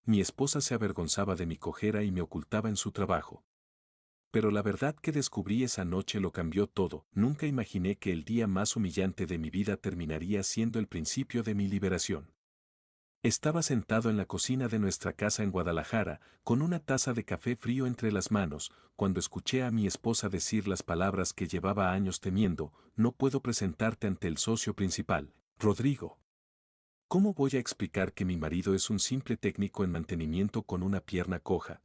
Mi esposa se avergonzaba de mi cojera y me ocultaba en su trabajo. Pero la verdad que descubrí esa noche lo cambió todo. Nunca imaginé que el día más humillante de mi vida terminaría siendo el principio de mi liberación. Estaba sentado en la cocina de nuestra casa en Guadalajara, con una taza de café frío entre las manos, cuando escuché a mi esposa decir las palabras que llevaba años temiendo: no puedo presentarte ante el socio principal, Rodrigo. ¿Cómo voy a explicar que mi marido es un simple técnico en mantenimiento con una pierna coja?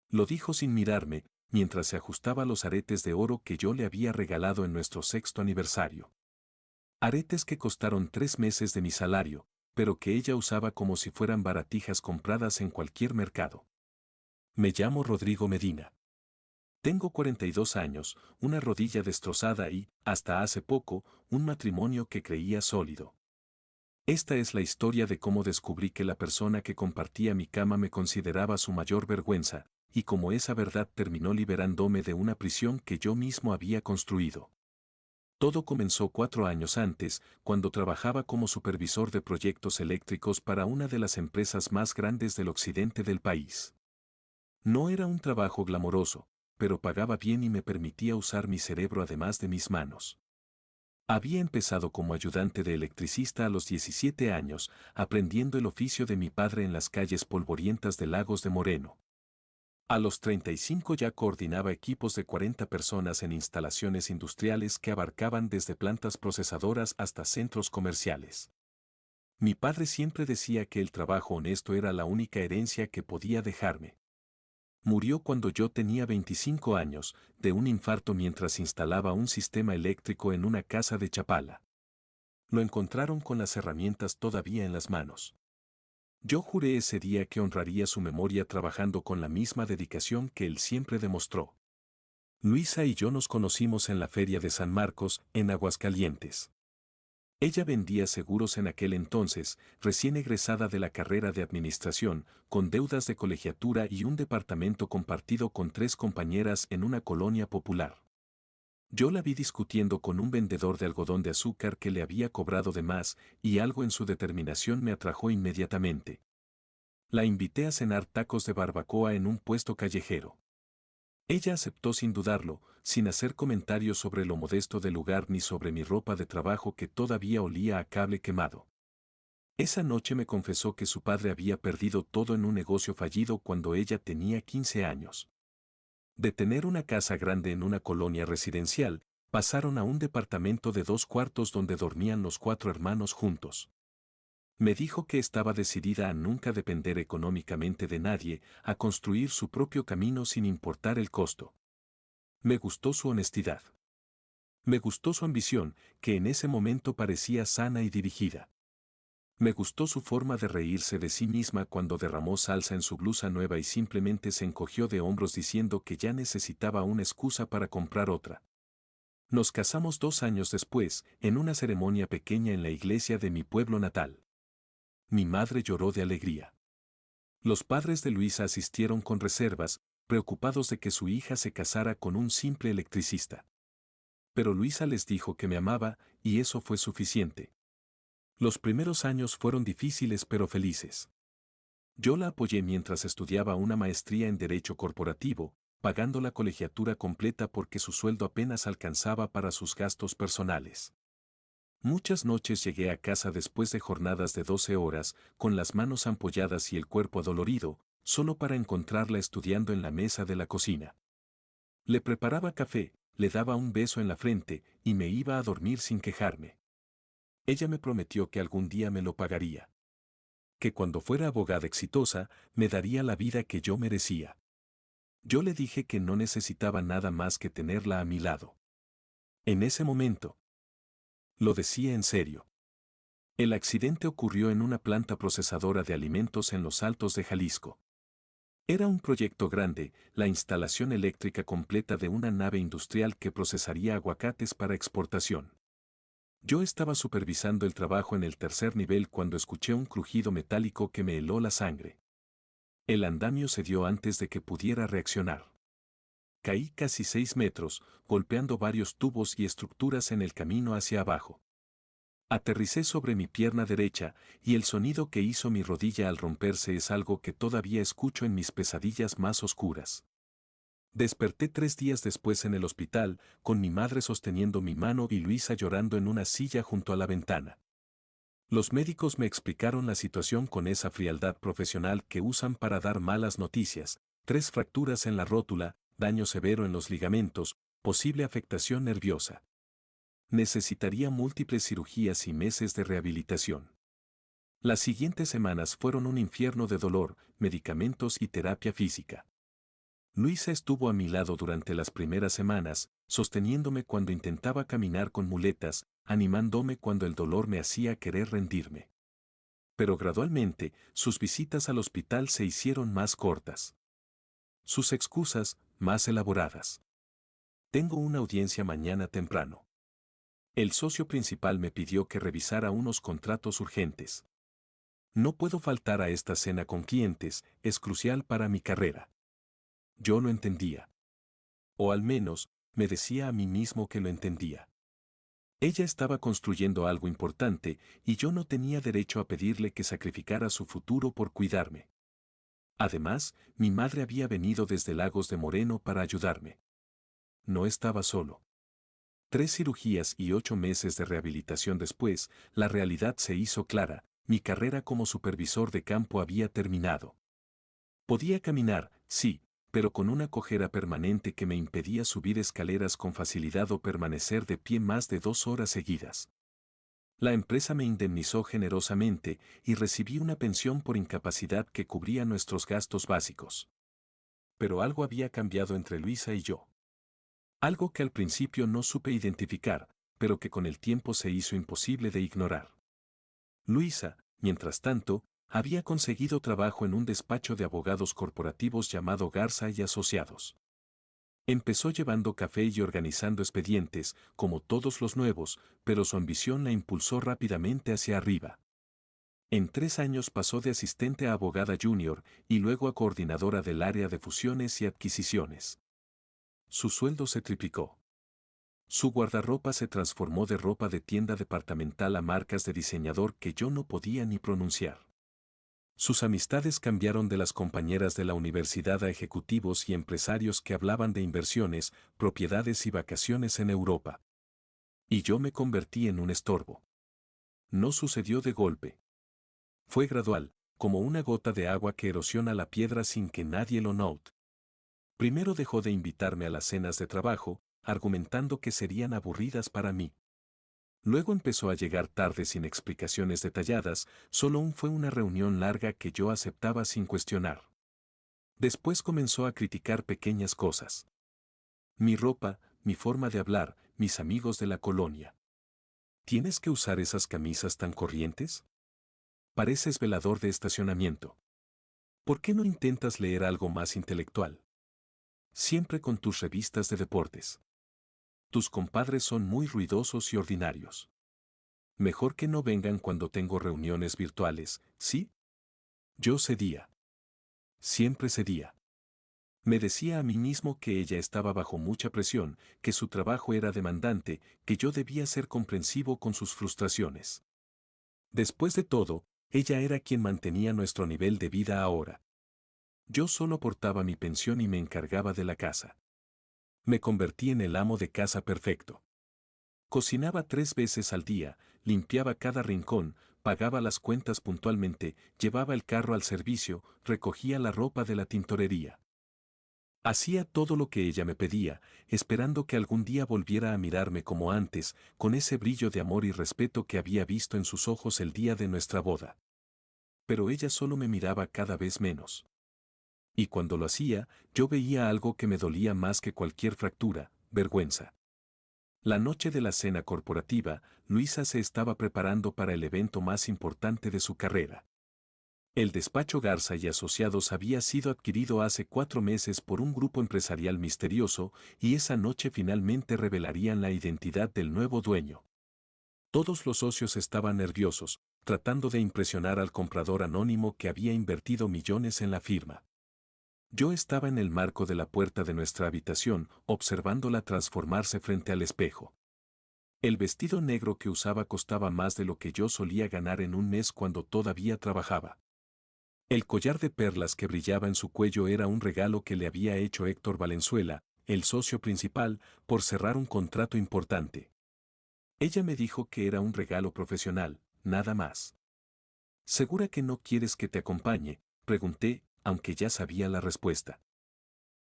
Lo dijo sin mirarme, mientras se ajustaba los aretes de oro que yo le había regalado en nuestro 6º aniversario. Aretes que costaron 3 meses de mi salario, pero que ella usaba como si fueran baratijas compradas en cualquier mercado. Me llamo Rodrigo Medina. Tengo 42 años, una rodilla destrozada y, hasta hace poco, un matrimonio que creía sólido. Esta es la historia de cómo descubrí que la persona que compartía mi cama me consideraba su mayor vergüenza, y cómo esa verdad terminó liberándome de una prisión que yo mismo había construido. Todo comenzó 4 años antes, cuando trabajaba como supervisor de proyectos eléctricos para una de las empresas más grandes del occidente del país. No era un trabajo glamoroso, pero pagaba bien y me permitía usar mi cerebro además de mis manos. Había empezado como ayudante de electricista a los 17 años, aprendiendo el oficio de mi padre en las calles polvorientas de Lagos de Moreno. A los 35 ya coordinaba equipos de 40 personas en instalaciones industriales que abarcaban desde plantas procesadoras hasta centros comerciales. Mi padre siempre decía que el trabajo honesto era la única herencia que podía dejarme. Murió cuando yo tenía 25 años, de un infarto mientras instalaba un sistema eléctrico en una casa de Chapala. Lo encontraron con las herramientas todavía en las manos. Yo juré ese día que honraría su memoria trabajando con la misma dedicación que él siempre demostró. Luisa y yo nos conocimos en la Feria de San Marcos, en Aguascalientes. Ella vendía seguros en aquel entonces, recién egresada de la carrera de administración, con deudas de colegiatura y un departamento compartido con 3 compañeras en una colonia popular. Yo la vi discutiendo con un vendedor de algodón de azúcar que le había cobrado de más, y algo en su determinación me atrajo inmediatamente. La invité a cenar tacos de barbacoa en un puesto callejero. Ella aceptó sin dudarlo, sin hacer comentarios sobre lo modesto del lugar ni sobre mi ropa de trabajo que todavía olía a cable quemado. Esa noche me confesó que su padre había perdido todo en un negocio fallido cuando ella tenía 15 años. De tener una casa grande en una colonia residencial, pasaron a un departamento de 2 cuartos donde dormían los 4 hermanos juntos. Me dijo que estaba decidida a nunca depender económicamente de nadie, a construir su propio camino sin importar el costo. Me gustó su honestidad. Me gustó su ambición, que en ese momento parecía sana y dirigida. Me gustó su forma de reírse de sí misma cuando derramó salsa en su blusa nueva y simplemente se encogió de hombros diciendo que ya necesitaba una excusa para comprar otra. Nos casamos 2 años después, en una ceremonia pequeña en la iglesia de mi pueblo natal. Mi madre lloró de alegría. Los padres de Luisa asistieron con reservas, preocupados de que su hija se casara con un simple electricista. Pero Luisa les dijo que me amaba, y eso fue suficiente. Los primeros años fueron difíciles pero felices. Yo la apoyé mientras estudiaba una maestría en Derecho Corporativo, pagando la colegiatura completa porque su sueldo apenas alcanzaba para sus gastos personales. Muchas noches llegué a casa después de jornadas de 12 horas, con las manos ampolladas y el cuerpo adolorido, solo para encontrarla estudiando en la mesa de la cocina. Le preparaba café, le daba un beso en la frente y me iba a dormir sin quejarme. Ella me prometió que algún día me lo pagaría. Que cuando fuera abogada exitosa, me daría la vida que yo merecía. Yo le dije que no necesitaba nada más que tenerla a mi lado. En ese momento, lo decía en serio. El accidente ocurrió en una planta procesadora de alimentos en los Altos de Jalisco. Era un proyecto grande, la instalación eléctrica completa de una nave industrial que procesaría aguacates para exportación. Yo estaba supervisando el trabajo en el tercer nivel cuando escuché un crujido metálico que me heló la sangre. El andamio cedió antes de que pudiera reaccionar. Caí casi 6 metros, golpeando varios tubos y estructuras en el camino hacia abajo. Aterricé sobre mi pierna derecha, y el sonido que hizo mi rodilla al romperse es algo que todavía escucho en mis pesadillas más oscuras. Desperté 3 días después en el hospital, con mi madre sosteniendo mi mano y Luisa llorando en una silla junto a la ventana. Los médicos me explicaron la situación con esa frialdad profesional que usan para dar malas noticias: 3 fracturas en la rótula, daño severo en los ligamentos, posible afectación nerviosa. Necesitaría múltiples cirugías y meses de rehabilitación. Las siguientes semanas fueron un infierno de dolor, medicamentos y terapia física. Luisa estuvo a mi lado durante las primeras semanas, sosteniéndome cuando intentaba caminar con muletas, animándome cuando el dolor me hacía querer rendirme. Pero gradualmente, sus visitas al hospital se hicieron más cortas. Sus excusas, más elaboradas. Tengo una audiencia mañana temprano. El socio principal me pidió que revisara unos contratos urgentes. No puedo faltar a esta cena con clientes, es crucial para mi carrera. Yo lo entendía. O al menos, me decía a mí mismo que lo entendía. Ella estaba construyendo algo importante y yo no tenía derecho a pedirle que sacrificara su futuro por cuidarme. Además, mi madre había venido desde Lagos de Moreno para ayudarme. No estaba solo. 3 cirugías y 8 meses de rehabilitación después, la realidad se hizo clara: mi carrera como supervisor de campo había terminado. Podía caminar, sí, pero con una cojera permanente que me impedía subir escaleras con facilidad o permanecer de pie más de 2 horas seguidas. La empresa me indemnizó generosamente y recibí una pensión por incapacidad que cubría nuestros gastos básicos. Pero algo había cambiado entre Luisa y yo. Algo que al principio no supe identificar, pero que con el tiempo se hizo imposible de ignorar. Luisa, mientras tanto, había conseguido trabajo en un despacho de abogados corporativos llamado Garza y Asociados. Empezó llevando café y organizando expedientes, como todos los nuevos, pero su ambición la impulsó rápidamente hacia arriba. En 3 años pasó de asistente a abogada junior y luego a coordinadora del área de fusiones y adquisiciones. Su sueldo se triplicó. Su guardarropa se transformó de ropa de tienda departamental a marcas de diseñador que yo no podía ni pronunciar. Sus amistades cambiaron de las compañeras de la universidad a ejecutivos y empresarios que hablaban de inversiones, propiedades y vacaciones en Europa. Y yo me convertí en un estorbo. No sucedió de golpe. Fue gradual, como una gota de agua que erosiona la piedra sin que nadie lo note. Primero dejó de invitarme a las cenas de trabajo, argumentando que serían aburridas para mí. Luego empezó a llegar tarde sin explicaciones detalladas, fue una reunión larga que yo aceptaba sin cuestionar. Después comenzó a criticar pequeñas cosas. Mi ropa, mi forma de hablar, mis amigos de la colonia. ¿Tienes que usar esas camisas tan corrientes? Pareces velador de estacionamiento. ¿Por qué no intentas leer algo más intelectual? Siempre con tus revistas de deportes. Tus compadres son muy ruidosos y ordinarios. Mejor que no vengan cuando tengo reuniones virtuales, ¿sí? Yo cedía. Siempre cedía. Me decía a mí mismo que ella estaba bajo mucha presión, que su trabajo era demandante, que yo debía ser comprensivo con sus frustraciones. Después de todo, ella era quien mantenía nuestro nivel de vida ahora. Yo solo aportaba mi pensión y me encargaba de la casa. Me convertí en el amo de casa perfecto. Cocinaba 3 veces al día, limpiaba cada rincón, pagaba las cuentas puntualmente, llevaba el carro al servicio, recogía la ropa de la tintorería. Hacía todo lo que ella me pedía, esperando que algún día volviera a mirarme como antes, con ese brillo de amor y respeto que había visto en sus ojos el día de nuestra boda. Pero ella solo me miraba cada vez menos. Y cuando lo hacía, yo veía algo que me dolía más que cualquier fractura: vergüenza. La noche de la cena corporativa, Luisa se estaba preparando para el evento más importante de su carrera. El despacho Garza y Asociados había sido adquirido hace 4 meses por un grupo empresarial misterioso, y esa noche finalmente revelarían la identidad del nuevo dueño. Todos los socios estaban nerviosos, tratando de impresionar al comprador anónimo que había invertido millones en la firma. Yo estaba en el marco de la puerta de nuestra habitación, observándola transformarse frente al espejo. El vestido negro que usaba costaba más de lo que yo solía ganar en un mes cuando todavía trabajaba. El collar de perlas que brillaba en su cuello era un regalo que le había hecho Héctor Valenzuela, el socio principal, por cerrar un contrato importante. Ella me dijo que era un regalo profesional, nada más. ¿Segura que no quieres que te acompañe?, pregunté, aunque ya sabía la respuesta.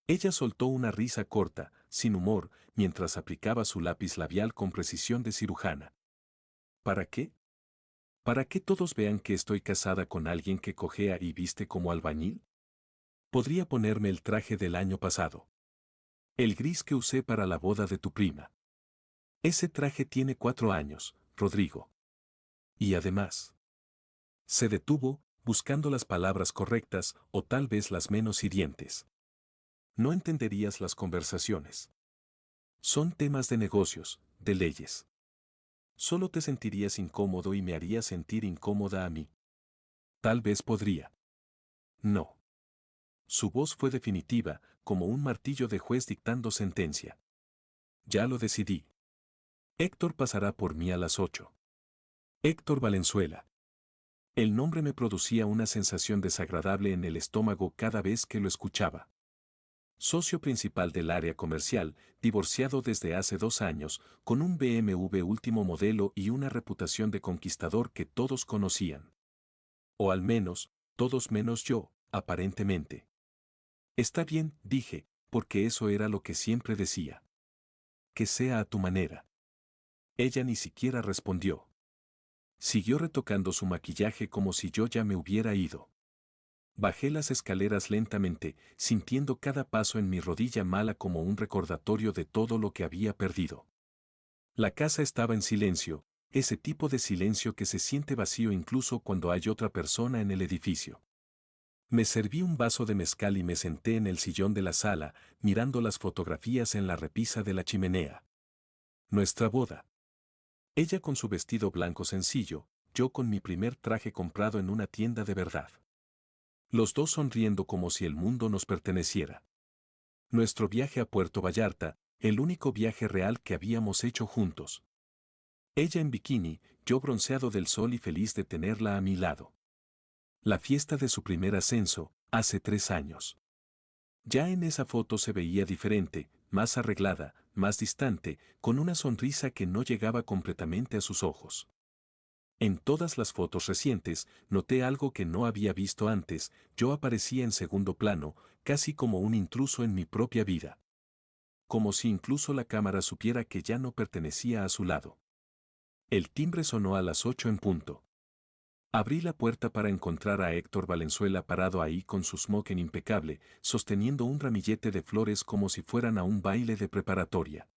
Ella soltó una risa corta, sin humor, mientras aplicaba su lápiz labial con precisión de cirujana. ¿Para qué? ¿Para que todos vean que estoy casada con alguien que cojea y viste como albañil? Podría ponerme el traje del año pasado. El gris que usé para la boda de tu prima. Ese traje tiene 4 años, Rodrigo. Y además. Se detuvo, buscando las palabras correctas o tal vez las menos hirientes. No entenderías las conversaciones. Son temas de negocios, de leyes. Solo te sentirías incómodo y me harías sentir incómoda a mí. Tal vez podría. No. Su voz fue definitiva, como un martillo de juez dictando sentencia. Ya lo decidí. Héctor pasará por mí a las 8. Héctor Valenzuela. El nombre me producía una sensación desagradable en el estómago cada vez que lo escuchaba. Socio principal del área comercial, divorciado desde hace 2 años, con un BMW último modelo y una reputación de conquistador que todos conocían. O al menos, todos menos yo, aparentemente. Está bien, dije, porque eso era lo que siempre decía. Que sea a tu manera. Ella ni siquiera respondió. Siguió retocando su maquillaje como si yo ya me hubiera ido. Bajé las escaleras lentamente, sintiendo cada paso en mi rodilla mala como un recordatorio de todo lo que había perdido. La casa estaba en silencio, ese tipo de silencio que se siente vacío incluso cuando hay otra persona en el edificio. Me serví un vaso de mezcal y me senté en el sillón de la sala, mirando las fotografías en la repisa de la chimenea. Nuestra boda. Ella con su vestido blanco sencillo, yo con mi primer traje comprado en una tienda de verdad. Los dos sonriendo como si el mundo nos perteneciera. Nuestro viaje a Puerto Vallarta, el único viaje real que habíamos hecho juntos. Ella en bikini, yo bronceado del sol y feliz de tenerla a mi lado. La fiesta de su primer ascenso, hace 3 años. Ya en esa foto se veía diferente, más arreglada, más distante, con una sonrisa que no llegaba completamente a sus ojos. En todas las fotos recientes, noté algo que no había visto antes, yo aparecía en segundo plano, casi como un intruso en mi propia vida. Como si incluso la cámara supiera que ya no pertenecía a su lado. El timbre sonó a las 8 en punto. Abrí la puerta para encontrar a Héctor Valenzuela parado ahí con su smoking impecable, sosteniendo un ramillete de flores como si fueran a un baile de preparatoria.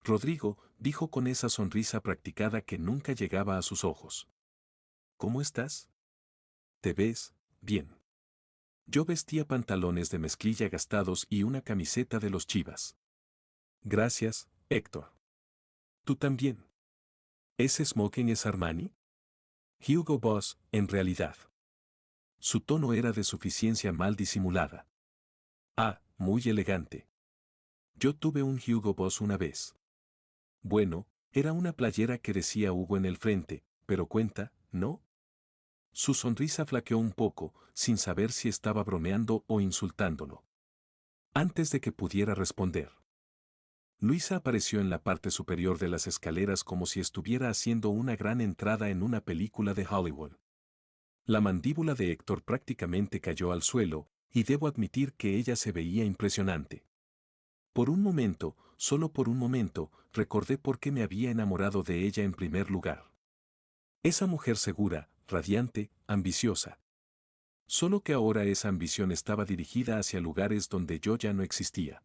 Rodrigo, dijo con esa sonrisa practicada que nunca llegaba a sus ojos. ¿Cómo estás? ¿Te ves bien? Yo vestía pantalones de mezclilla gastados y una camiseta de los Chivas. Gracias, Héctor. ¿Tú también? ¿Ese smoking es Armani? Hugo Boss, en realidad. Su tono era de suficiencia mal disimulada. Ah, muy elegante. Yo tuve un Hugo Boss una vez. Bueno, era una playera que decía Hugo en el frente, pero cuenta, ¿no? Su sonrisa flaqueó un poco, sin saber si estaba bromeando o insultándolo. Antes de que pudiera responder. Luisa apareció en la parte superior de las escaleras como si estuviera haciendo una gran entrada en una película de Hollywood. La mandíbula de Héctor prácticamente cayó al suelo, y debo admitir que ella se veía impresionante. Por un momento, solo por un momento, recordé por qué me había enamorado de ella en primer lugar. Esa mujer segura, radiante, ambiciosa. Solo que ahora esa ambición estaba dirigida hacia lugares donde yo ya no existía.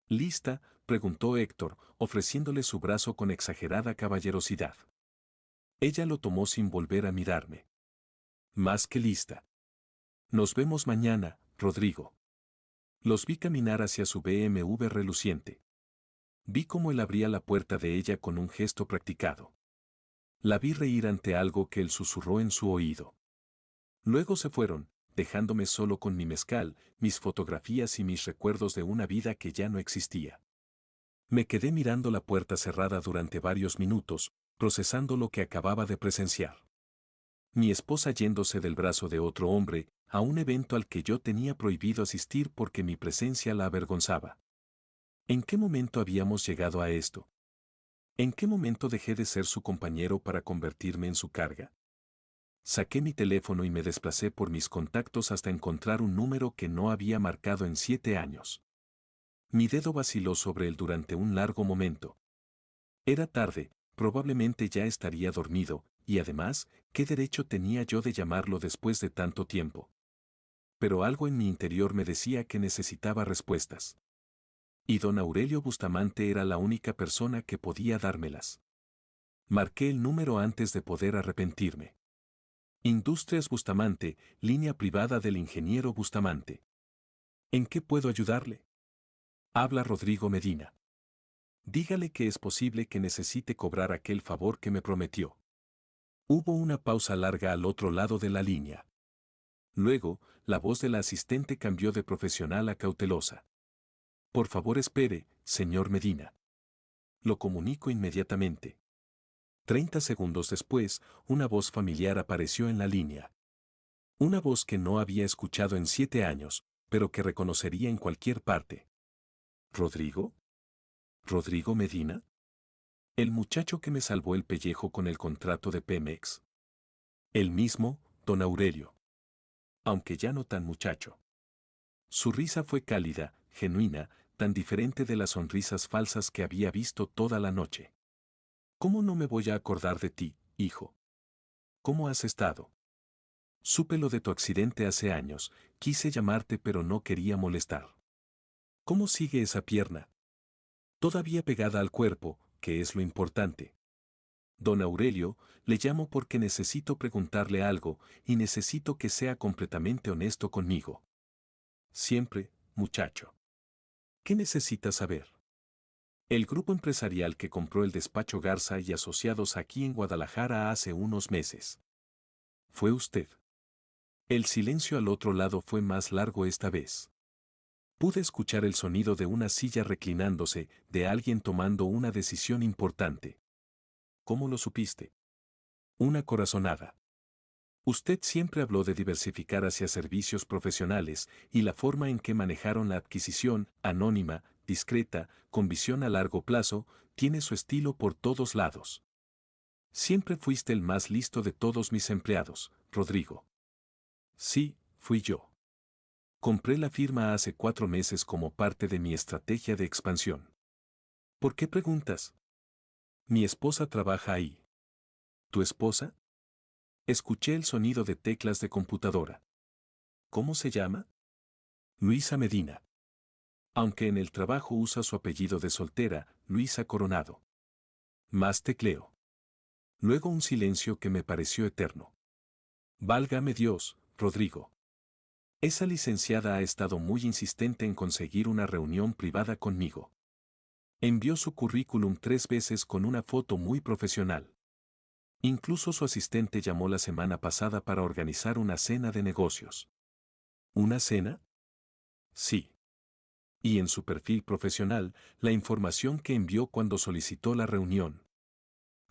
¿Lista?, preguntó Héctor, ofreciéndole su brazo con exagerada caballerosidad. Ella lo tomó sin volver a mirarme. Más que lista. Nos vemos mañana, Rodrigo. Los vi caminar hacia su BMW reluciente. Vi cómo él abría la puerta de ella con un gesto practicado. La vi reír ante algo que él susurró en su oído. Luego se fueron, dejándome solo con mi mezcal, mis fotografías y mis recuerdos de una vida que ya no existía. Me quedé mirando la puerta cerrada durante varios minutos, procesando lo que acababa de presenciar. Mi esposa yéndose del brazo de otro hombre, a un evento al que yo tenía prohibido asistir porque mi presencia la avergonzaba. ¿En qué momento habíamos llegado a esto? ¿En qué momento dejé de ser su compañero para convertirme en su carga? Saqué mi teléfono y me desplacé por mis contactos hasta encontrar un número que no había marcado en 7 años. Mi dedo vaciló sobre él durante un largo momento. Era tarde, probablemente ya estaría dormido, y además, ¿qué derecho tenía yo de llamarlo después de tanto tiempo? Pero algo en mi interior me decía que necesitaba respuestas. Y don Aurelio Bustamante era la única persona que podía dármelas. Marqué el número antes de poder arrepentirme. Industrias Bustamante, línea privada del ingeniero Bustamante. ¿En qué puedo ayudarle? Habla Rodrigo Medina. Dígale que es posible que necesite cobrar aquel favor que me prometió. Hubo una pausa larga al otro lado de la línea. Luego, la voz de la asistente cambió de profesional a cautelosa. Por favor espere, señor Medina. Lo comunico inmediatamente. 30 segundos después, una voz familiar apareció en la línea. Una voz que no había escuchado en 7 años, pero que reconocería en cualquier parte. ¿Rodrigo? ¿Rodrigo Medina? El muchacho que me salvó el pellejo con el contrato de Pemex. El mismo, don Aurelio. Aunque ya no tan muchacho. Su risa fue cálida, genuina, tan diferente de las sonrisas falsas que había visto toda la noche. ¿Cómo no me voy a acordar de ti, hijo? ¿Cómo has estado? Supe lo de tu accidente hace años, quise llamarte pero no quería molestar. ¿Cómo sigue esa pierna? Todavía pegada al cuerpo, que es lo importante. Don Aurelio, le llamo porque necesito preguntarle algo y necesito que sea completamente honesto conmigo. Siempre, muchacho. ¿Qué necesitas saber? El grupo empresarial que compró el despacho Garza y Asociados aquí en Guadalajara hace unos meses. ¿Fue usted? El silencio al otro lado fue más largo esta vez. Pude escuchar el sonido de una silla reclinándose, de alguien tomando una decisión importante. ¿Cómo lo supiste? Una corazonada. Usted siempre habló de diversificar hacia servicios profesionales y la forma en que manejaron la adquisición, anónima, discreta, con visión a largo plazo, tiene su estilo por todos lados. Siempre fuiste el más listo de todos mis empleados, Rodrigo. Sí, fui yo. Compré la firma hace 4 meses como parte de mi estrategia de expansión. ¿Por qué preguntas? Mi esposa trabaja ahí. ¿Tu esposa? Escuché el sonido de teclas de computadora. ¿Cómo se llama? Luisa Medina. Aunque en el trabajo usa su apellido de soltera, Luisa Coronado. Más tecleo. Luego un silencio que me pareció eterno. Válgame Dios, Rodrigo. Esa licenciada ha estado muy insistente en conseguir una reunión privada conmigo. Envió su currículum 3 veces con una foto muy profesional. Incluso su asistente llamó la semana pasada para organizar una cena de negocios. ¿Una cena? Sí. Y en su perfil profesional, la información que envió cuando solicitó la reunión.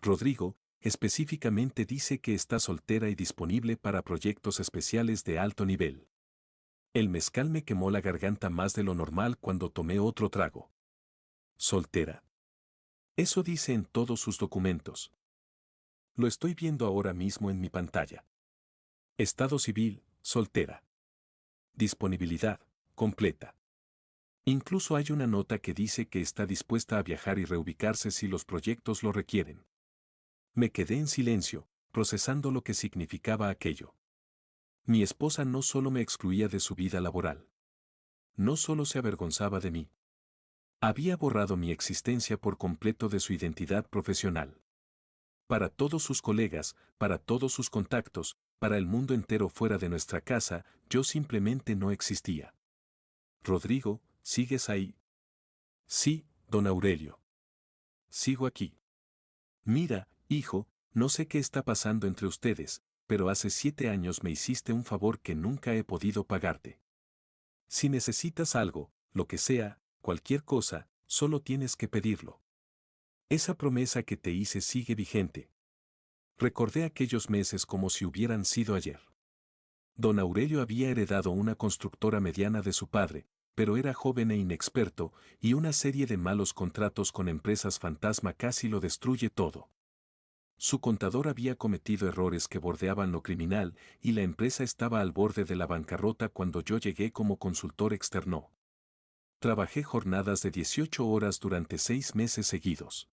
Rodrigo, específicamente dice que está soltera y disponible para proyectos especiales de alto nivel. El mezcal me quemó la garganta más de lo normal cuando tomé otro trago. ¿Soltera? Eso dice en todos sus documentos. Lo estoy viendo ahora mismo en mi pantalla. Estado civil, soltera. Disponibilidad, completa. Incluso hay una nota que dice que está dispuesta a viajar y reubicarse si los proyectos lo requieren. Me quedé en silencio, procesando lo que significaba aquello. Mi esposa no solo me excluía de su vida laboral. No solo se avergonzaba de mí. Había borrado mi existencia por completo de su identidad profesional. Para todos sus colegas, para todos sus contactos, para el mundo entero fuera de nuestra casa, yo simplemente no existía. Rodrigo, ¿sigues ahí? Sí, don Aurelio. Sigo aquí. Mira, hijo, no sé qué está pasando entre ustedes, pero hace 7 años me hiciste un favor que nunca he podido pagarte. Si necesitas algo, lo que sea, cualquier cosa, Solo tienes que pedirlo. Esa promesa que te hice sigue vigente. Recordé aquellos meses como si hubieran sido ayer. Don Aurelio había heredado una constructora mediana de su padre, pero era joven e inexperto, y una serie de malos contratos con empresas fantasma casi lo destruye todo. Su contador había cometido errores que bordeaban lo criminal, y la empresa estaba al borde de la bancarrota cuando yo llegué como consultor externo. Trabajé jornadas de 18 horas durante 6 meses seguidos.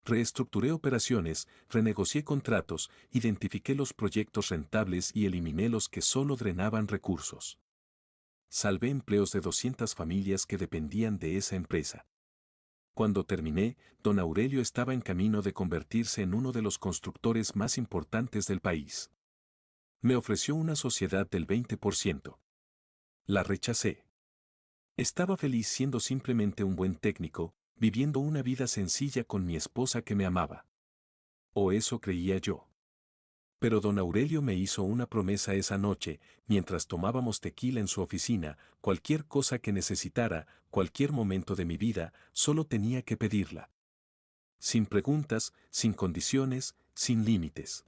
Reestructuré operaciones, renegocié contratos, identifiqué los proyectos rentables y eliminé los que solo drenaban recursos. Salvé empleos de 200 familias que dependían de esa empresa. Cuando terminé, don Aurelio estaba en camino de convertirse en uno de los constructores más importantes del país. Me ofreció una sociedad del 20%. La rechacé. Estaba feliz siendo simplemente un buen técnico, viviendo una vida sencilla con mi esposa que me amaba. O eso creía yo. Pero don Aurelio me hizo una promesa esa noche, mientras tomábamos tequila en su oficina: cualquier cosa que necesitara, cualquier momento de mi vida, solo tenía que pedirla. Sin preguntas, sin condiciones, sin límites.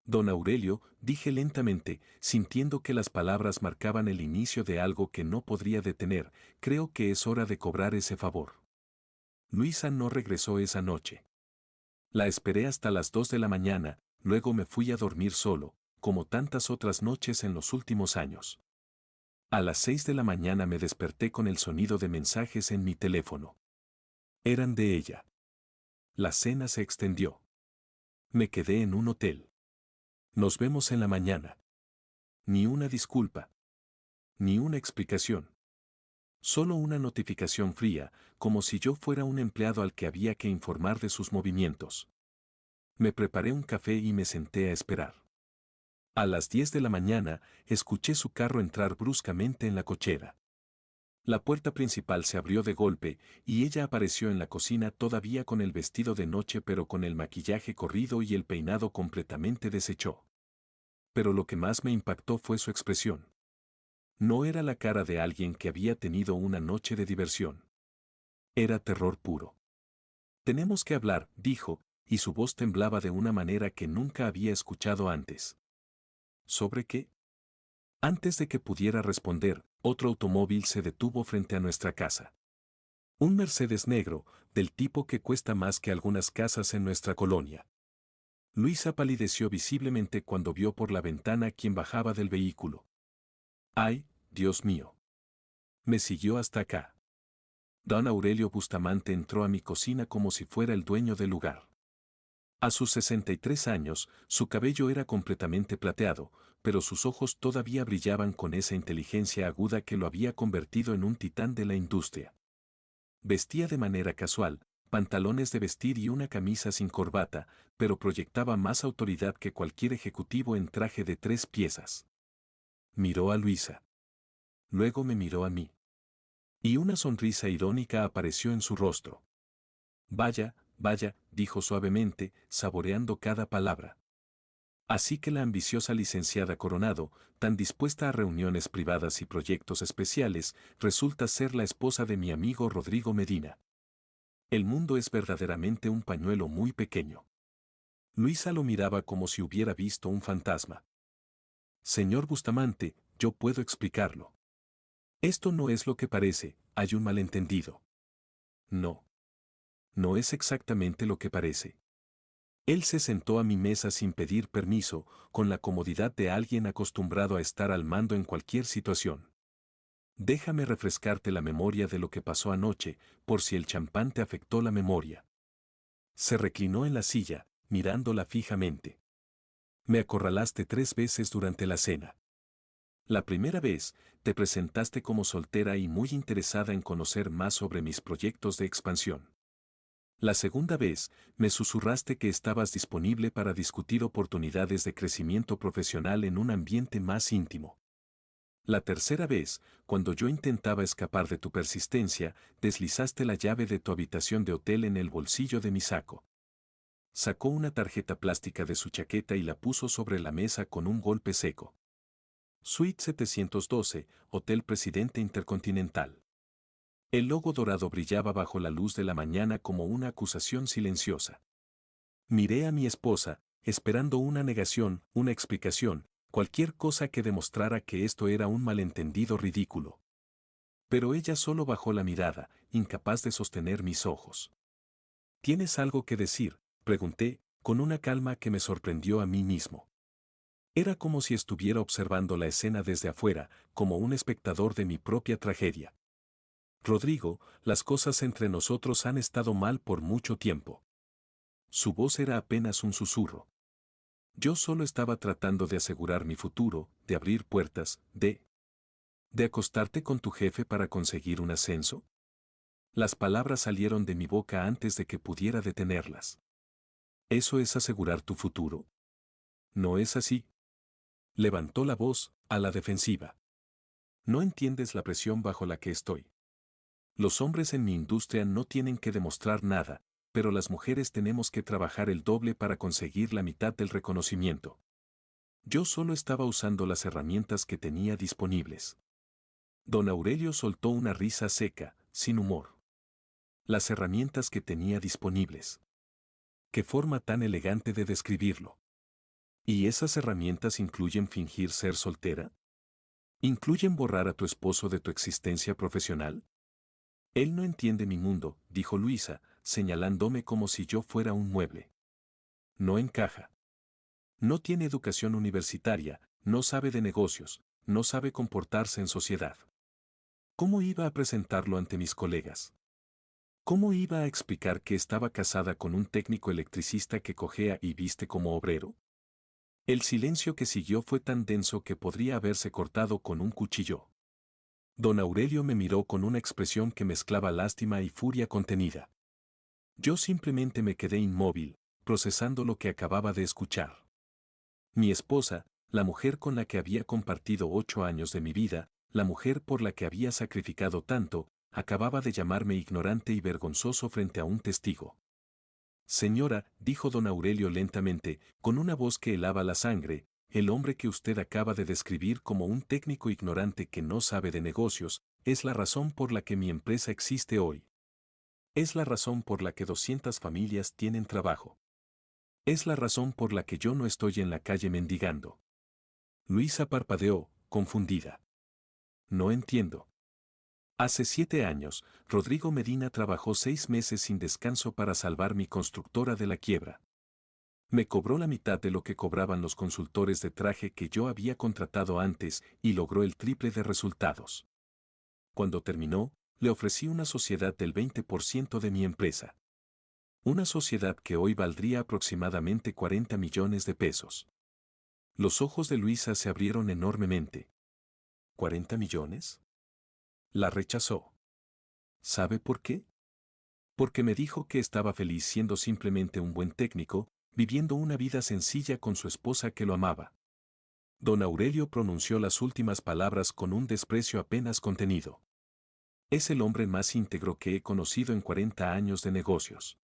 Don Aurelio, dije lentamente, sintiendo que las palabras marcaban el inicio de algo que no podría detener, creo que es hora de cobrar ese favor. Luisa no regresó esa noche. La esperé hasta las 2 de la mañana, luego me fui a dormir solo, como tantas otras noches en los últimos años. A las 6 de la mañana me desperté con el sonido de mensajes en mi teléfono. Eran de ella. La cena se extendió. Me quedé en un hotel. Nos vemos en la mañana. Ni una disculpa. Ni una explicación. Solo una notificación fría, como si yo fuera un empleado al que había que informar de sus movimientos. Me preparé un café y me senté a esperar. A las 10 de la mañana, escuché su carro entrar bruscamente en la cochera. La puerta principal se abrió de golpe, y ella apareció en la cocina todavía con el vestido de noche pero con el maquillaje corrido y el peinado completamente deshecho. Pero lo que más me impactó fue su expresión. No era la cara de alguien que había tenido una noche de diversión. Era terror puro. Tenemos que hablar, dijo, y su voz temblaba de una manera que nunca había escuchado antes. ¿Sobre qué? Antes de que pudiera responder, otro automóvil se detuvo frente a nuestra casa. Un Mercedes negro, del tipo que cuesta más que algunas casas en nuestra colonia. Luisa palideció visiblemente cuando vio por la ventana quién bajaba del vehículo. ¡Ay, Dios mío! Me siguió hasta acá. Don Aurelio Bustamante entró a mi cocina como si fuera el dueño del lugar. A sus 63 años, su cabello era completamente plateado, pero sus ojos todavía brillaban con esa inteligencia aguda que lo había convertido en un titán de la industria. Vestía de manera casual, pantalones de vestir y una camisa sin corbata, pero proyectaba más autoridad que cualquier ejecutivo en traje de 3 piezas. Miró a Luisa. Luego me miró a mí. Y una sonrisa irónica apareció en su rostro. Vaya, vaya, dijo suavemente, saboreando cada palabra. Así que la ambiciosa licenciada Coronado, tan dispuesta a reuniones privadas y proyectos especiales, resulta ser la esposa de mi amigo Rodrigo Medina. El mundo es verdaderamente un pañuelo muy pequeño. Luisa lo miraba como si hubiera visto un fantasma. Señor Bustamante, yo puedo explicarlo. Esto no es lo que parece, hay un malentendido. No. No es exactamente lo que parece. Él se sentó a mi mesa sin pedir permiso, con la comodidad de alguien acostumbrado a estar al mando en cualquier situación. Déjame refrescarte la memoria de lo que pasó anoche, por si el champán te afectó la memoria. Se reclinó en la silla, mirándola fijamente. Me acorralaste 3 veces durante la cena. La primera vez, te presentaste como soltera y muy interesada en conocer más sobre mis proyectos de expansión. La segunda vez, me susurraste que estabas disponible para discutir oportunidades de crecimiento profesional en un ambiente más íntimo. La tercera vez, cuando yo intentaba escapar de tu persistencia, deslizaste la llave de tu habitación de hotel en el bolsillo de mi saco. Sacó una tarjeta plástica de su chaqueta y la puso sobre la mesa con un golpe seco. Suite 712, Hotel Presidente Intercontinental. El logo dorado brillaba bajo la luz de la mañana como una acusación silenciosa. Miré a mi esposa, esperando una negación, una explicación, cualquier cosa que demostrara que esto era un malentendido ridículo. Pero ella solo bajó la mirada, incapaz de sostener mis ojos. ¿Tienes algo que decir?, pregunté, con una calma que me sorprendió a mí mismo. Era como si estuviera observando la escena desde afuera, como un espectador de mi propia tragedia. Rodrigo, las cosas entre nosotros han estado mal por mucho tiempo. Su voz era apenas un susurro. Yo solo estaba tratando de asegurar mi futuro, de abrir puertas, ¿De acostarte con tu jefe para conseguir un ascenso? Las palabras salieron de mi boca antes de que pudiera detenerlas. ¿Eso es asegurar tu futuro? No es así. Levantó la voz, a la defensiva. No entiendes la presión bajo la que estoy. Los hombres en mi industria no tienen que demostrar nada, pero las mujeres tenemos que trabajar el doble para conseguir la mitad del reconocimiento. Yo solo estaba usando las herramientas que tenía disponibles. Don Aurelio soltó una risa seca, sin humor. Las herramientas que tenía disponibles. Qué forma tan elegante de describirlo. ¿Y esas herramientas incluyen fingir ser soltera? ¿Incluyen borrar a tu esposo de tu existencia profesional? Él no entiende mi mundo, dijo Luisa, señalándome como si yo fuera un mueble. No encaja. No tiene educación universitaria, no sabe de negocios, no sabe comportarse en sociedad. ¿Cómo iba a presentarlo ante mis colegas? ¿Cómo iba a explicar que estaba casada con un técnico electricista que cojea y viste como obrero? El silencio que siguió fue tan denso que podría haberse cortado con un cuchillo. Don Aurelio me miró con una expresión que mezclaba lástima y furia contenida. Yo simplemente me quedé inmóvil, procesando lo que acababa de escuchar. Mi esposa, la mujer con la que había compartido 8 años de mi vida, la mujer por la que había sacrificado tanto, acababa de llamarme ignorante y vergonzoso frente a un testigo. Señora, dijo don Aurelio lentamente, con una voz que helaba la sangre, el hombre que usted acaba de describir como un técnico ignorante que no sabe de negocios, es la razón por la que mi empresa existe hoy. Es la razón por la que 200 familias tienen trabajo. Es la razón por la que yo no estoy en la calle mendigando. Luisa parpadeó, confundida. No entiendo. Hace 7 años, Rodrigo Medina trabajó 6 meses sin descanso para salvar mi constructora de la quiebra. Me cobró la mitad de lo que cobraban los consultores de traje que yo había contratado antes y logró el triple de resultados. Cuando terminó, le ofrecí una sociedad del 20% de mi empresa. Una sociedad que hoy valdría aproximadamente 40 millones de pesos. Los ojos de Luisa se abrieron enormemente. ¿40 millones? La rechazó. ¿Sabe por qué? Porque me dijo que estaba feliz siendo simplemente un buen técnico, viviendo una vida sencilla con su esposa que lo amaba. Don Aurelio pronunció las últimas palabras con un desprecio apenas contenido. Es el hombre más íntegro que he conocido en 40 años de negocios.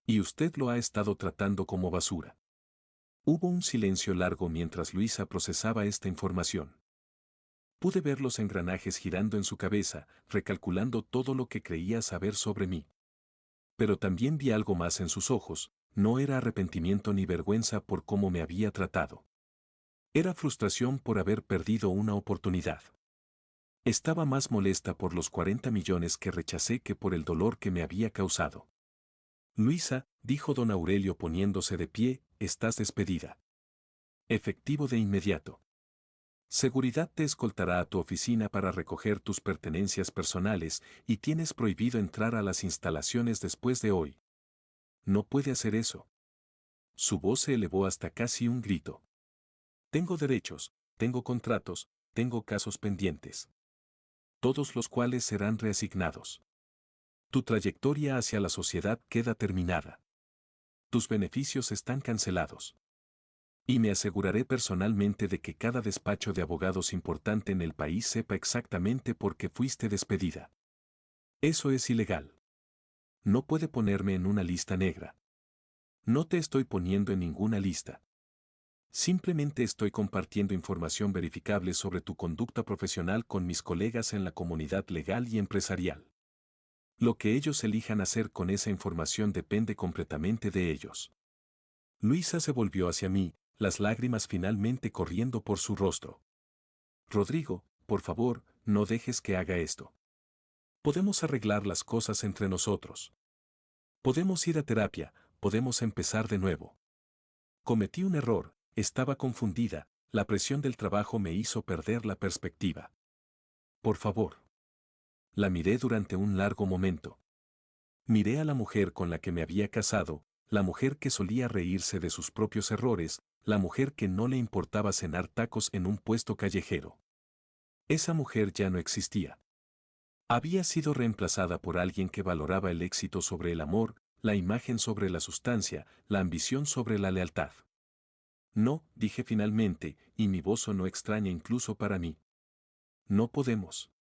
Y usted lo ha estado tratando como basura. Hubo un silencio largo mientras Luisa procesaba esta información. Pude ver los engranajes girando en su cabeza, recalculando todo lo que creía saber sobre mí. Pero también vi algo más en sus ojos, no era arrepentimiento ni vergüenza por cómo me había tratado. Era frustración por haber perdido una oportunidad. Estaba más molesta por los 40 millones que rechacé que por el dolor que me había causado. Luisa, dijo don Aurelio poniéndose de pie, estás despedida. Efectivo de inmediato. Seguridad te escoltará a tu oficina para recoger tus pertenencias personales y tienes prohibido entrar a las instalaciones después de hoy. No puede hacer eso. Su voz se elevó hasta casi un grito. Tengo derechos, tengo contratos, tengo casos pendientes. Todos los cuales serán reasignados. Tu trayectoria hacia la sociedad queda terminada. Tus beneficios están cancelados. Y me aseguraré personalmente de que cada despacho de abogados importante en el país sepa exactamente por qué fuiste despedida. Eso es ilegal. No puede ponerme en una lista negra. No te estoy poniendo en ninguna lista. Simplemente estoy compartiendo información verificable sobre tu conducta profesional con mis colegas en la comunidad legal y empresarial. Lo que ellos elijan hacer con esa información depende completamente de ellos. Luisa se volvió hacia mí, las lágrimas finalmente corriendo por su rostro. Rodrigo, por favor, no dejes que haga esto. Podemos arreglar las cosas entre nosotros. Podemos ir a terapia, podemos empezar de nuevo. Cometí un error, estaba confundida, la presión del trabajo me hizo perder la perspectiva. Por favor. La miré durante un largo momento. Miré a la mujer con la que me había casado, la mujer que solía reírse de sus propios errores, la mujer que no le importaba cenar tacos en un puesto callejero. Esa mujer ya no existía. Había sido reemplazada por alguien que valoraba el éxito sobre el amor, la imagen sobre la sustancia, la ambición sobre la lealtad. No, dije finalmente, y mi voz sonó extraña incluso para mí. No podemos.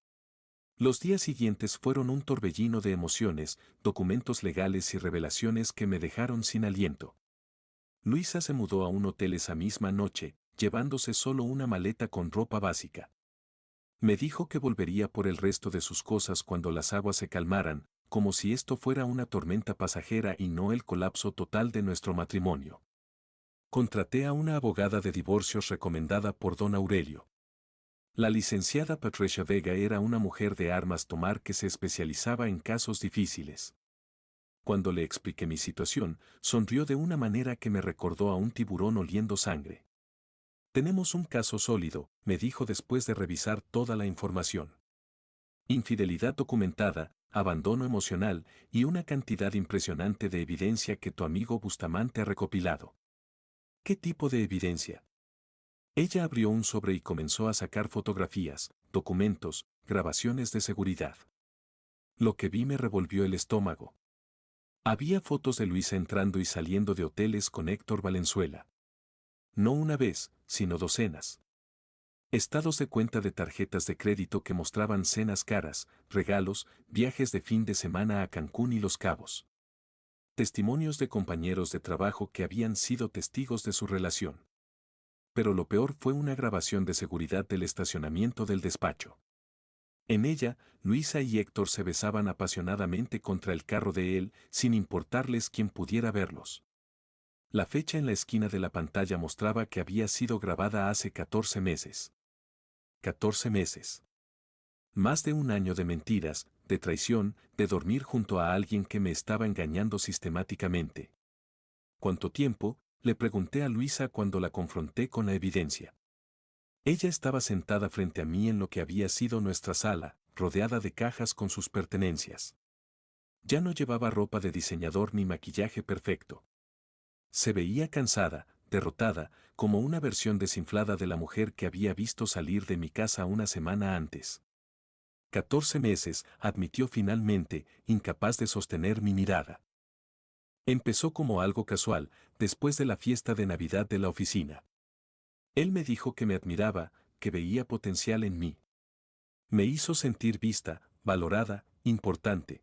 Los días siguientes fueron un torbellino de emociones, documentos legales y revelaciones que me dejaron sin aliento. Luisa se mudó a un hotel esa misma noche, llevándose solo una maleta con ropa básica. Me dijo que volvería por el resto de sus cosas cuando las aguas se calmaran, como si esto fuera una tormenta pasajera y no el colapso total de nuestro matrimonio. Contraté a una abogada de divorcios recomendada por don Aurelio. La licenciada Patricia Vega era una mujer de armas tomar que se especializaba en casos difíciles. Cuando le expliqué mi situación, sonrió de una manera que me recordó a un tiburón oliendo sangre. Tenemos un caso sólido, me dijo después de revisar toda la información. Infidelidad documentada, abandono emocional y una cantidad impresionante de evidencia que tu amigo Bustamante ha recopilado. ¿Qué tipo de evidencia? Ella abrió un sobre y comenzó a sacar fotografías, documentos, grabaciones de seguridad. Lo que vi me revolvió el estómago. Había fotos de Luisa entrando y saliendo de hoteles con Héctor Valenzuela. No una vez, sino docenas. Estados de cuenta de tarjetas de crédito que mostraban cenas caras, regalos, viajes de fin de semana a Cancún y Los Cabos. Testimonios de compañeros de trabajo que habían sido testigos de su relación. Pero lo peor fue una grabación de seguridad del estacionamiento del despacho. En ella, Luisa y Héctor se besaban apasionadamente contra el carro de él, sin importarles quién pudiera verlos. La fecha en la esquina de la pantalla mostraba que había sido grabada hace 14 meses. 14 meses. Más de un año de mentiras, de traición, de dormir junto a alguien que me estaba engañando sistemáticamente. ¿Cuánto tiempo?, le pregunté a Luisa cuando la confronté con la evidencia. Ella estaba sentada frente a mí en lo que había sido nuestra sala, rodeada de cajas con sus pertenencias. Ya no llevaba ropa de diseñador ni maquillaje perfecto. Se veía cansada, derrotada, como una versión desinflada de la mujer que había visto salir de mi casa una semana antes. 14 meses, admitió finalmente, incapaz de sostener mi mirada. Empezó como algo casual, después de la fiesta de Navidad de la oficina. Él me dijo que me admiraba, que veía potencial en mí. Me hizo sentir vista, valorada, importante.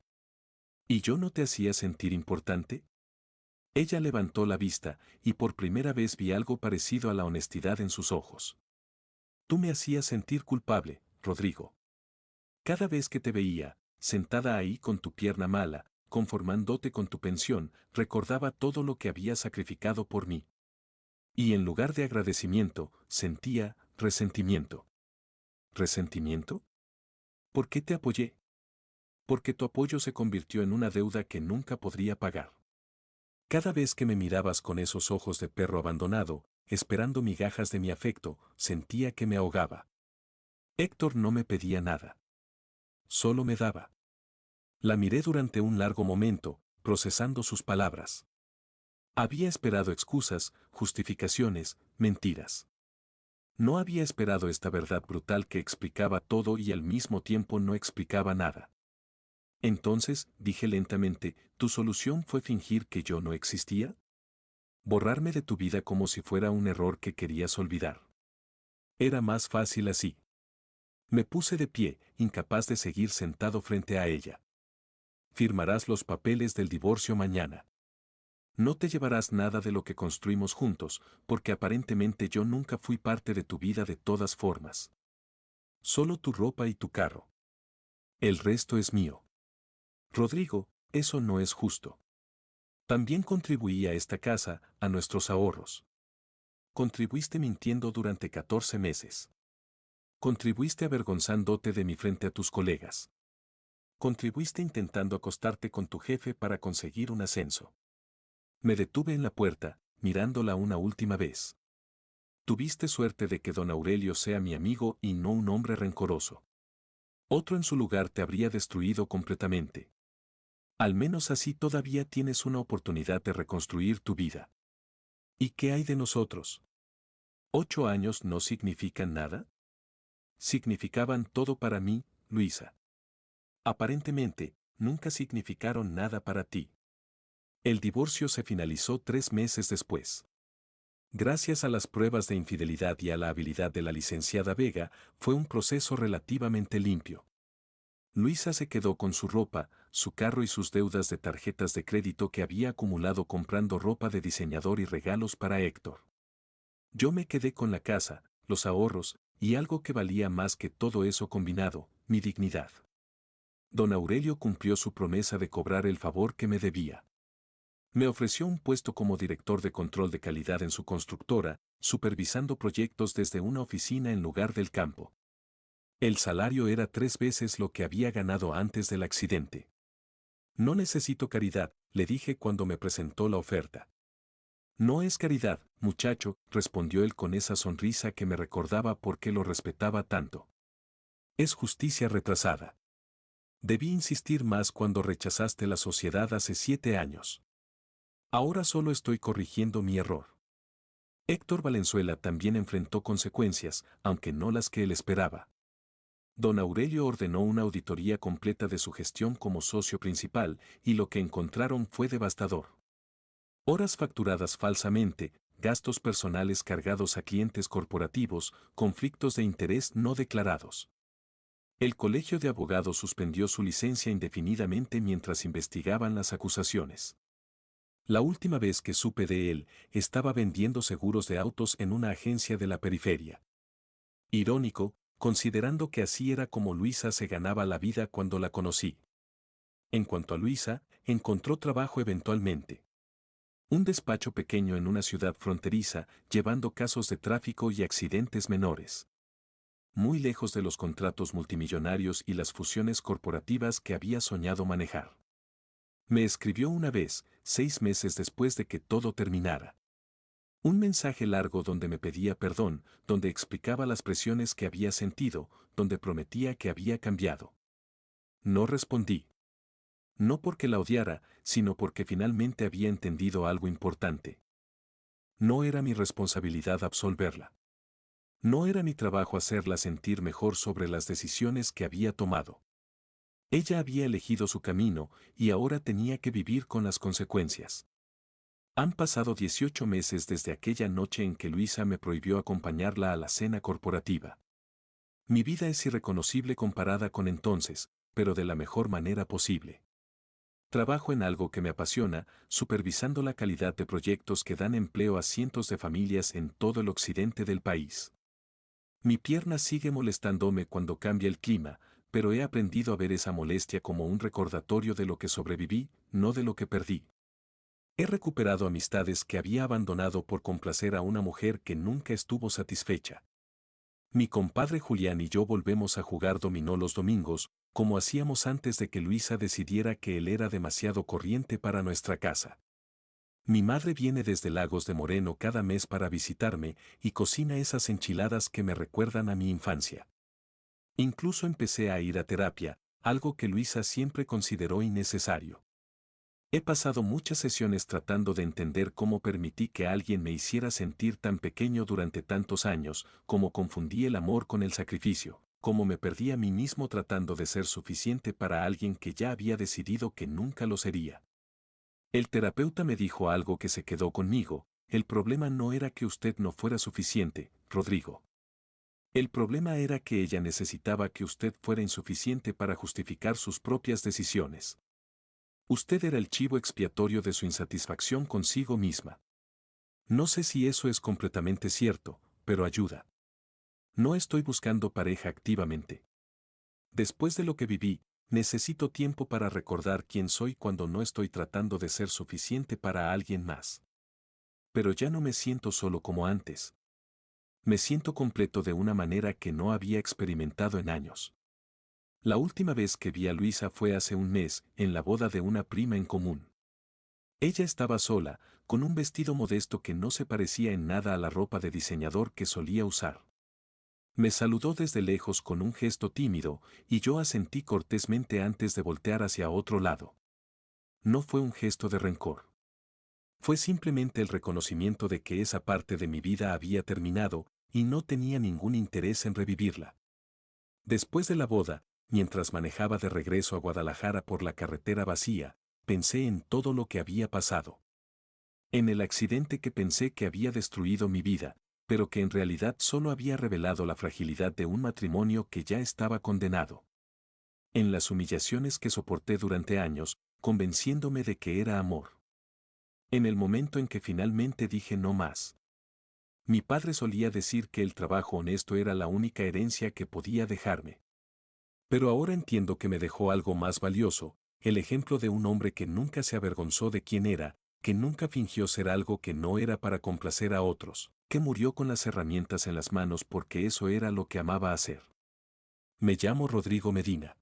¿Y yo no te hacía sentir importante? Ella levantó la vista, y por primera vez vi algo parecido a la honestidad en sus ojos. Tú me hacías sentir culpable, Rodrigo. Cada vez que te veía, sentada ahí con tu pierna mala, conformándote con tu pensión, recordaba todo lo que habías sacrificado por mí. Y en lugar de agradecimiento, sentía resentimiento. ¿Resentimiento? ¿Por qué te apoyé? Porque tu apoyo se convirtió en una deuda que nunca podría pagar. Cada vez que me mirabas con esos ojos de perro abandonado, esperando migajas de mi afecto, sentía que me ahogaba. Héctor no me pedía nada. Solo me daba. La miré durante un largo momento, procesando sus palabras. Había esperado excusas, justificaciones, mentiras. No había esperado esta verdad brutal que explicaba todo y al mismo tiempo no explicaba nada. Entonces, dije lentamente, ¿tu solución fue fingir que yo no existía? ¿Borrarme de tu vida como si fuera un error que querías olvidar? Era más fácil así. Me puse de pie, incapaz de seguir sentado frente a ella. Firmarás los papeles del divorcio mañana. No te llevarás nada de lo que construimos juntos, porque aparentemente yo nunca fui parte de tu vida de todas formas. Solo tu ropa y tu carro. El resto es mío. Rodrigo, eso no es justo. También contribuí a esta casa, a nuestros ahorros. Contribuiste mintiendo durante 14 meses. Contribuiste avergonzándote de mi frente a tus colegas. Contribuiste intentando acostarte con tu jefe para conseguir un ascenso. Me detuve en la puerta, mirándola una última vez. Tuviste suerte de que don Aurelio sea mi amigo y no un hombre rencoroso. Otro en su lugar te habría destruido completamente. Al menos así todavía tienes una oportunidad de reconstruir tu vida. ¿Y qué hay de nosotros? ¿8 años no significan nada? Significaban todo para mí, Luisa. Aparentemente, nunca significaron nada para ti. El divorcio se finalizó 3 meses después. Gracias a las pruebas de infidelidad y a la habilidad de la licenciada Vega, fue un proceso relativamente limpio. Luisa se quedó con su ropa, su carro y sus deudas de tarjetas de crédito que había acumulado comprando ropa de diseñador y regalos para Héctor. Yo me quedé con la casa, los ahorros, y algo que valía más que todo eso combinado, mi dignidad. Don Aurelio cumplió su promesa de cobrar el favor que me debía. Me ofreció un puesto como director de control de calidad en su constructora, supervisando proyectos desde una oficina en lugar del campo. El salario era 3 veces lo que había ganado antes del accidente. No necesito caridad, le dije cuando me presentó la oferta. No es caridad, muchacho, respondió él con esa sonrisa que me recordaba por qué lo respetaba tanto. Es justicia retrasada. Debí insistir más cuando rechazaste la sociedad hace 7 años. Ahora solo estoy corrigiendo mi error. Héctor Valenzuela también enfrentó consecuencias, aunque no las que él esperaba. Don Aurelio ordenó una auditoría completa de su gestión como socio principal, y lo que encontraron fue devastador. Horas facturadas falsamente, gastos personales cargados a clientes corporativos, conflictos de interés no declarados. El Colegio de Abogados suspendió su licencia indefinidamente mientras investigaban las acusaciones. La última vez que supe de él, estaba vendiendo seguros de autos en una agencia de la periferia. Irónico, considerando que así era como Luisa se ganaba la vida cuando la conocí. En cuanto a Luisa, encontró trabajo eventualmente. Un despacho pequeño en una ciudad fronteriza, llevando casos de tráfico y accidentes menores. Muy lejos de los contratos multimillonarios y las fusiones corporativas que había soñado manejar. Me escribió una vez, 6 meses después de que todo terminara. Un mensaje largo donde me pedía perdón, donde explicaba las presiones que había sentido, donde prometía que había cambiado. No respondí. No porque la odiara, sino porque finalmente había entendido algo importante. No era mi responsabilidad absolverla. No era mi trabajo hacerla sentir mejor sobre las decisiones que había tomado. Ella había elegido su camino y ahora tenía que vivir con las consecuencias. Han pasado 18 meses desde aquella noche en que Luisa me prohibió acompañarla a la cena corporativa. Mi vida es irreconocible comparada con entonces, pero de la mejor manera posible. Trabajo en algo que me apasiona, supervisando la calidad de proyectos que dan empleo a cientos de familias en todo el occidente del país. Mi pierna sigue molestándome cuando cambia el clima, pero he aprendido a ver esa molestia como un recordatorio de lo que sobreviví, no de lo que perdí. He recuperado amistades que había abandonado por complacer a una mujer que nunca estuvo satisfecha. Mi compadre Julián y yo volvemos a jugar dominó los domingos, como hacíamos antes de que Luisa decidiera que él era demasiado corriente para nuestra casa. Mi madre viene desde Lagos de Moreno cada mes para visitarme y cocina esas enchiladas que me recuerdan a mi infancia. Incluso empecé a ir a terapia, algo que Luisa siempre consideró innecesario. He pasado muchas sesiones tratando de entender cómo permití que alguien me hiciera sentir tan pequeño durante tantos años, cómo confundí el amor con el sacrificio, cómo me perdí a mí mismo tratando de ser suficiente para alguien que ya había decidido que nunca lo sería. El terapeuta me dijo algo que se quedó conmigo: el problema no era que usted no fuera suficiente, Rodrigo. El problema era que ella necesitaba que usted fuera insuficiente para justificar sus propias decisiones. Usted era el chivo expiatorio de su insatisfacción consigo misma. No sé si eso es completamente cierto, pero ayuda. No estoy buscando pareja activamente. Después de lo que viví, Necesito tiempo para recordar quién soy cuando no estoy tratando de ser suficiente para alguien más. Pero ya no me siento solo como antes. Me siento completo de una manera que no había experimentado en años. La última vez que vi a Luisa fue hace un mes, en la boda de una prima en común. Ella estaba sola, con un vestido modesto que no se parecía en nada a la ropa de diseñador que solía usar. Me saludó desde lejos con un gesto tímido, y yo asentí cortésmente antes de voltear hacia otro lado. No fue un gesto de rencor. Fue simplemente el reconocimiento de que esa parte de mi vida había terminado, y no tenía ningún interés en revivirla. Después de la boda, mientras manejaba de regreso a Guadalajara por la carretera vacía, pensé en todo lo que había pasado. En el accidente que pensé que había destruido mi vida, pero que en realidad solo había revelado la fragilidad de un matrimonio que ya estaba condenado. En las humillaciones que soporté durante años, convenciéndome de que era amor. En el momento en que finalmente dije no más. Mi padre solía decir que el trabajo honesto era la única herencia que podía dejarme. Pero ahora entiendo que me dejó algo más valioso, el ejemplo de un hombre que nunca se avergonzó de quién era, que nunca fingió ser algo que no era para complacer a otros, que murió con las herramientas en las manos porque eso era lo que amaba hacer. Me llamo Rodrigo Medina.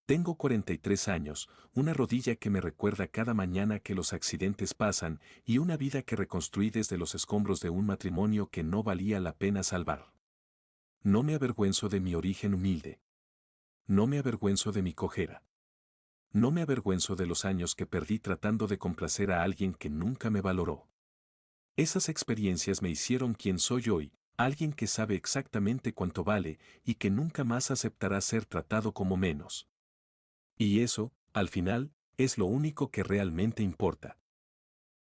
Tengo 43 años, una rodilla que me recuerda cada mañana que los accidentes pasan y una vida que reconstruí desde los escombros de un matrimonio que no valía la pena salvar. No me avergüenzo de mi origen humilde. No me avergüenzo de mi cojera. No me avergüenzo de los años que perdí tratando de complacer a alguien que nunca me valoró. Esas experiencias me hicieron quien soy hoy, alguien que sabe exactamente cuánto vale y que nunca más aceptará ser tratado como menos. Y eso, al final, es lo único que realmente importa.